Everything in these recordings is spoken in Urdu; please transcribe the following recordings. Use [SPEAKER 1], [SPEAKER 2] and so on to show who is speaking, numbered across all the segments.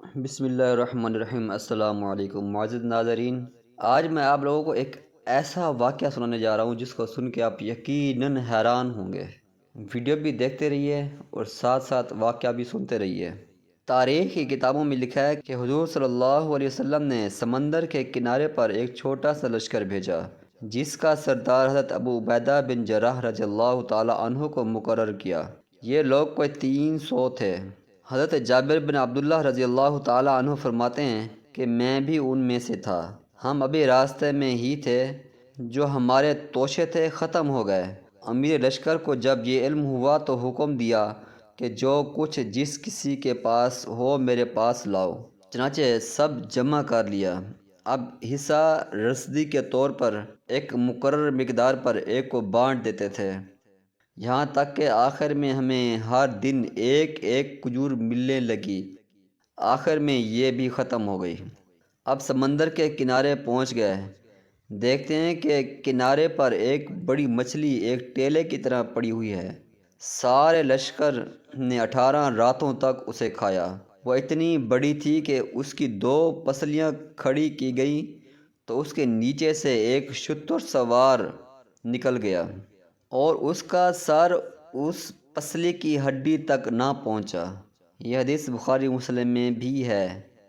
[SPEAKER 1] بسم اللہ الرحمن الرحیم۔ السلام علیکم معزز ناظرین، آج میں آپ لوگوں کو ایک ایسا واقعہ سنانے جا رہا ہوں جس کو سن کے آپ یقیناً حیران ہوں گے۔ ویڈیو بھی دیکھتے رہیے اور ساتھ ساتھ واقعہ بھی سنتے رہیے۔ تاریخ کی کتابوں میں لکھا ہے کہ حضور صلی اللہ علیہ وسلم نے سمندر کے کنارے پر ایک چھوٹا سا لشکر بھیجا جس کا سردار حضرت ابو عبیدہ بن جراح رضی اللہ تعالی عنہ کو مقرر کیا۔ یہ لوگ کوئی 300 تھے۔ حضرت جابر بن عبداللہ رضی اللہ تعالی عنہ فرماتے ہیں کہ میں بھی ان میں سے تھا۔ ہم ابھی راستے میں ہی تھے، جو ہمارے توشے تھے ختم ہو گئے۔ امیر لشکر کو جب یہ علم ہوا تو حکم دیا کہ جو کچھ جس کسی کے پاس ہو میرے پاس لاؤ۔ چنانچہ سب جمع کر لیا۔ اب حصہ رسدی کے طور پر ایک مقرر مقدار پر ایک کو بانٹ دیتے تھے، یہاں تک کہ آخر میں ہمیں ہر دن ایک ایک کھجور ملنے لگی۔ آخر میں یہ بھی ختم ہو گئی۔ اب سمندر کے کنارے پہنچ گئے، دیکھتے ہیں کہ کنارے پر ایک بڑی مچھلی ایک ٹیلے کی طرح پڑی ہوئی ہے۔ سارے لشکر نے 18 راتوں تک اسے کھایا۔ وہ اتنی بڑی تھی کہ اس کی 2 پسلیاں کھڑی کی گئیں تو اس کے نیچے سے ایک شتر سوار نکل گیا اور اس کا سر اس پسلی کی ہڈی تک نہ پہنچا۔ یہ حدیث بخاری مسلم میں بھی ہے۔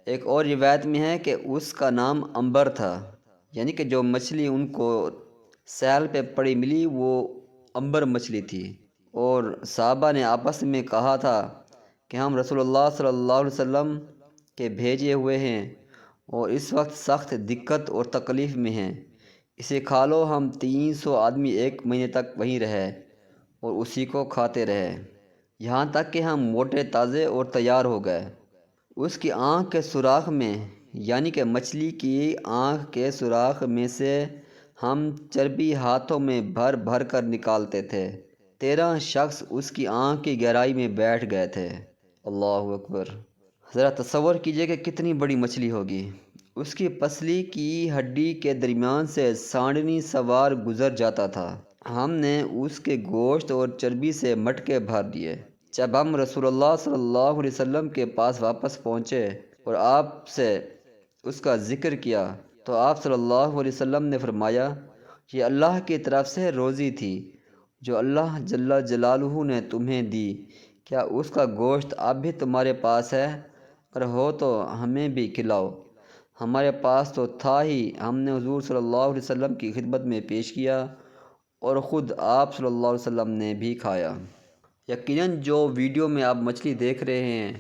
[SPEAKER 1] ایک اور روایت میں ہے کہ اس کا نام عنبر تھا، یعنی کہ جو مچھلی ان کو سیل پہ پڑی ملی وہ عنبر مچھلی تھی۔ اور صحابہ نے آپس میں کہا تھا کہ ہم رسول اللہ صلی اللہ علیہ وسلم کے بھیجے ہوئے ہیں اور اس وقت سخت دقت اور تکلیف میں ہیں، اسے کھا لو۔ ہم 300 آدمی ایک مہینے تک وہیں رہے اور اسی کو کھاتے رہے، یہاں تک کہ ہم موٹے تازے اور تیار ہو گئے۔ اس کی آنکھ کے سوراخ میں، یعنی کہ مچھلی کی آنکھ کے سوراخ میں سے ہم چربی ہاتھوں میں بھر بھر کر نکالتے تھے۔ 13 شخص اس کی آنکھ کی گہرائی میں بیٹھ گئے تھے۔ اللہ اکبر! ذرا تصور کیجئے کہ کتنی بڑی مچھلی ہوگی۔ اس کی پسلی کی ہڈی کے درمیان سے سانڈنی سوار گزر جاتا تھا۔ ہم نے اس کے گوشت اور چربی سے مٹکے بھر دیے۔ جب ہم رسول اللہ صلی اللہ علیہ وسلم کے پاس واپس پہنچے اور آپ سے اس کا ذکر کیا تو آپ صلی اللہ علیہ وسلم نے فرمایا، یہ اللہ کی طرف سے روزی تھی جو اللہ جل جلالہ نے تمہیں دی۔ کیا اس کا گوشت اب بھی تمہارے پاس ہے؟ اگر ہو تو ہمیں بھی کھلاؤ۔ ہمارے پاس تو تھا ہی۔ ہم نے حضور صلی اللہ علیہ وسلم کی خدمت میں پیش کیا اور خود آپ صلی اللہ علیہ وسلم نے بھی کھایا۔ یقیناً جو ویڈیو میں آپ مچھلی دیکھ رہے ہیں،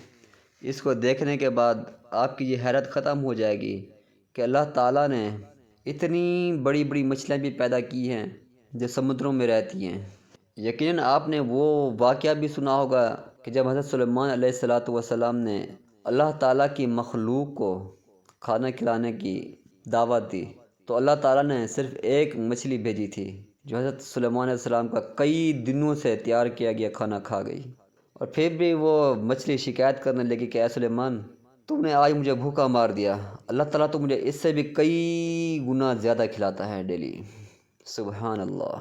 [SPEAKER 1] اس کو دیکھنے کے بعد آپ کی یہ حیرت ختم ہو جائے گی کہ اللہ تعالیٰ نے اتنی بڑی بڑی مچھلیاں بھی پیدا کی ہیں جو سمندروں میں رہتی ہیں۔ یقیناً آپ نے وہ واقعہ بھی سنا ہوگا کہ جب حضرت سلیمان علیہ السلام نے اللہ تعالیٰ کی مخلوق کو کھانا کھلانے کی دعوت دی تو اللہ تعالیٰ نے صرف ایک مچھلی بھیجی تھی جو حضرت سلیمان علیہ السلام کا کئی دنوں سے تیار کیا گیا کھانا کھا گئی، اور پھر بھی وہ مچھلی شکایت کرنے لگی کہ اے سلیمان، تم نے آج مجھے بھوکا مار دیا، اللہ تعالیٰ تو مجھے اس سے بھی کئی گنا زیادہ کھلاتا ہے ڈیلی۔ سبحان اللہ۔